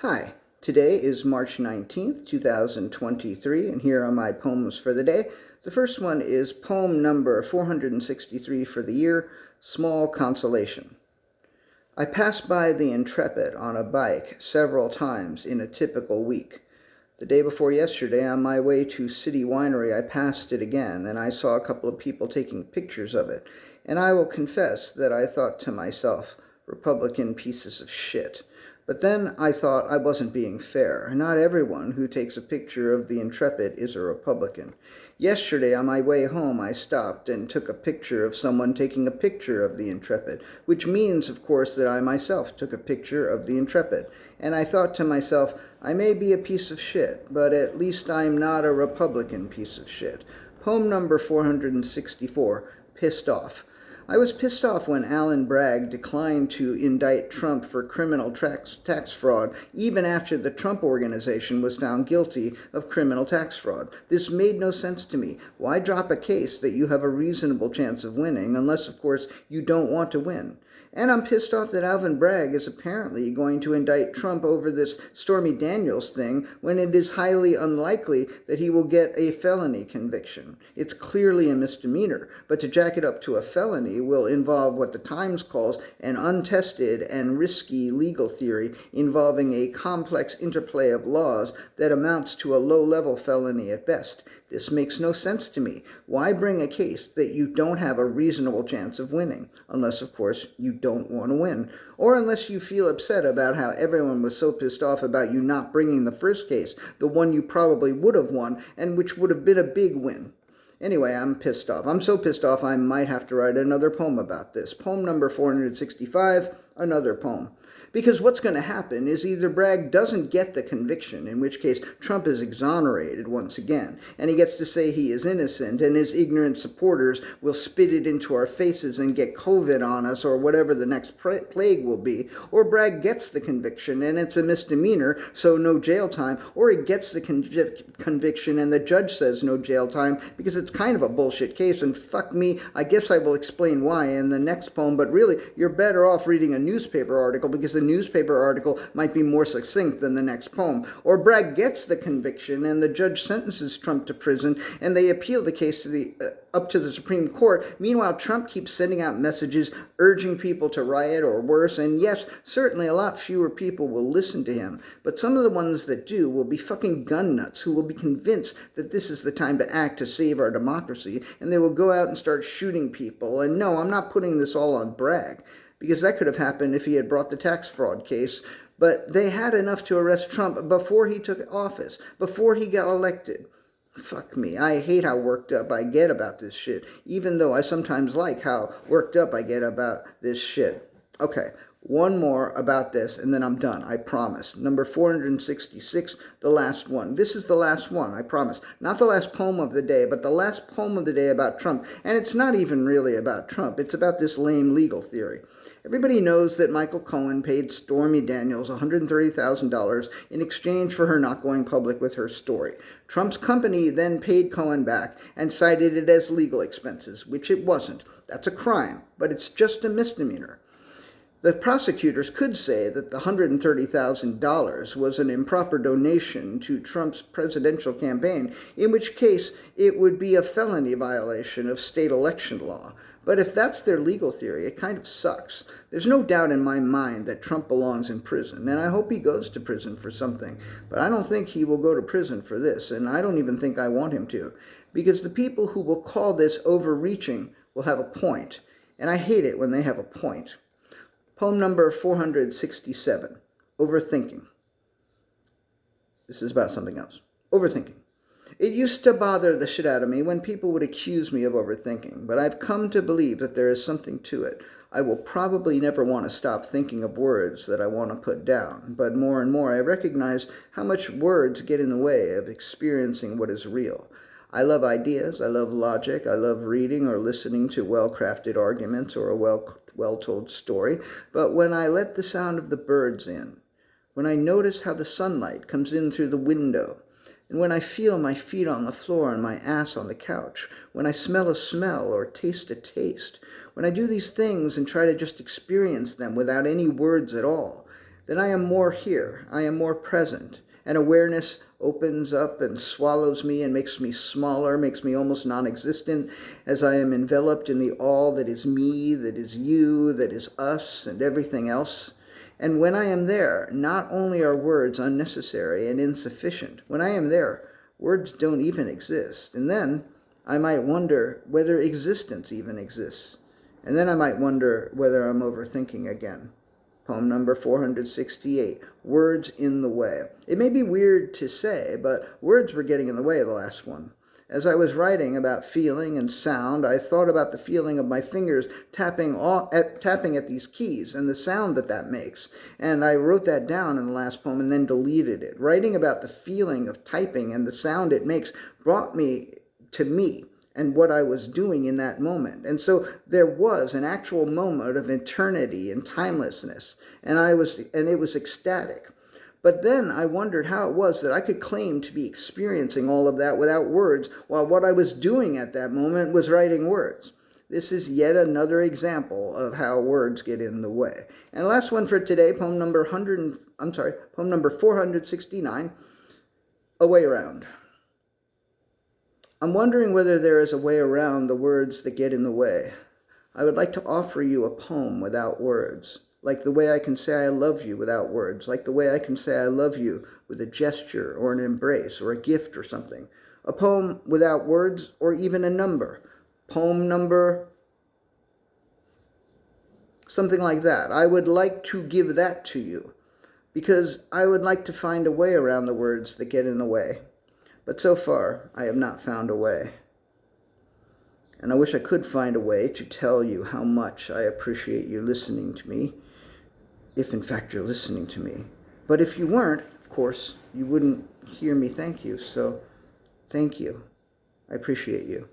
Hi, today is March 19th, 2023, and here are my poems for the day. The first one is poem number 463 for the year, Small Consolation. I pass by the Intrepid on a bike several times in a typical week. The day before yesterday, on my way to City Winery, I passed it again, and I saw a couple of people taking pictures of it. And I will confess that I thought to myself, Republican pieces of shit. But then I thought I wasn't being fair. Not everyone who takes a picture of the Intrepid is a Republican. Yesterday, on my way home, I stopped and took a picture of someone taking a picture of the Intrepid, which means, of course, that I myself took a picture of the Intrepid. And I thought to myself, I may be a piece of shit, but at least I'm not a Republican piece of shit. Poem number 464, Pissed Off. I was pissed off when Bragg declined to indict Trump for criminal tax fraud, even after the Trump Organization was found guilty of criminal tax fraud. This made no sense to me. Why drop a case that you have a reasonable chance of winning, unless, of course, you don't want to win? And I'm pissed off that Alvin Bragg is apparently going to indict Trump over this Stormy Daniels thing when it is highly unlikely that he will get a felony conviction. It's clearly a misdemeanor, but to jack it up to a felony will involve what the Times calls an untested and risky legal theory involving a complex interplay of laws that amounts to a low-level felony at best. This makes no sense to me. Why bring a case that you don't have a reasonable chance of winning? Unless, of course, you don't want to win. Or unless you feel upset about how everyone was so pissed off about you not bringing the first case, the one you probably would have won, and which would have been a big win. Anyway, I'm pissed off. I'm so pissed off I might have to write another poem about this. Poem number 465, another poem. Because what's going to happen is either Bragg doesn't get the conviction, in which case Trump is exonerated once again, and he gets to say he is innocent, and his ignorant supporters will spit it into our faces and get COVID on us or whatever the next plague will be, or Bragg gets the conviction and it's a misdemeanor, so no jail time, or he gets the conviction and the judge says no jail time because it's kind of a bullshit case, and fuck me, I guess I will explain why in the next poem, but really, you're better off reading a newspaper article because the newspaper article might be more succinct than the next poem. Or Bragg gets the conviction and the judge sentences Trump to prison and they appeal the case to up to the Supreme Court. Meanwhile, Trump keeps sending out messages urging people to riot or worse, and yes, certainly a lot fewer people will listen to him, but some of the ones that do will be fucking gun nuts who will be convinced that this is the time to act to save our democracy, and they will go out and start shooting people. And no, I'm not putting this all on Bragg, because that could have happened if he had brought the tax fraud case, but they had enough to arrest Trump before he took office, before he got elected. Fuck me, I hate how worked up I get about this shit, even though I sometimes like how worked up I get about this shit. Okay, one more about this, and then I'm done, I promise. Number 466, the last one. This is the last one, I promise. Not the last poem of the day, but the last poem of the day about Trump. And it's not even really about Trump. It's about this lame legal theory. Everybody knows that Michael Cohen paid Stormy Daniels $130,000 in exchange for her not going public with her story. Trump's company then paid Cohen back and cited it as legal expenses, which it wasn't. That's a crime, but it's just a misdemeanor. The prosecutors could say that the $130,000 was an improper donation to Trump's presidential campaign, in which case it would be a felony violation of state election law. But if that's their legal theory, it kind of sucks. There's no doubt in my mind that Trump belongs in prison, and I hope he goes to prison for something. But I don't think he will go to prison for this, and I don't even think I want him to, because the people who will call this overreaching will have a point, and I hate it when they have a point. Poem number 467, Overthinking. This is about something else. Overthinking. It used to bother the shit out of me when people would accuse me of overthinking, but I've come to believe that there is something to it. I will probably never want to stop thinking of words that I want to put down, but more and more I recognize how much words get in the way of experiencing what is real. I love ideas, I love logic, I love reading or listening to well-crafted arguments or a well-told story, but when I let the sound of the birds in, when I notice how the sunlight comes in through the window, and when I feel my feet on the floor and my ass on the couch, when I smell a smell or taste a taste, when I do these things and try to just experience them without any words at all, then I am more here, I am more present, and awareness opens up and swallows me and makes me smaller, makes me almost non-existent, as I am enveloped in the all that is me, that is you, that is us, and everything else. And when I am there, not only are words unnecessary and insufficient, when I am there, words don't even exist. And then I might wonder whether existence even exists. And then I might wonder whether I'm overthinking again. Poem number 468, Words in the Way. It may be weird to say, but words were getting in the way of the last one. As I was writing about feeling and sound, I thought about the feeling of my fingers tapping at these keys and the sound that makes. And I wrote that down in the last poem and then deleted it. Writing about the feeling of typing and the sound it makes brought me to me and what I was doing in that moment. And so there was an actual moment of eternity and timelessness, and it was ecstatic. But then I wondered how it was that I could claim to be experiencing all of that without words, while what I was doing at that moment was writing words. This is yet another example of how words get in the way. And last one for today, poem number 469, A Way Around. I'm wondering whether there is a way around the words that get in the way. I would like to offer you a poem without words, like the way I can say I love you without words, like the way I can say I love you with a gesture or an embrace or a gift or something. A poem without words or even a number. Poem number, something like that. I would like to give that to you because I would like to find a way around the words that get in the way. But so far, I have not found a way. And I wish I could find a way to tell you how much I appreciate you listening to me, if in fact you're listening to me. But if you weren't, of course, you wouldn't hear me thank you. So thank you. I appreciate you.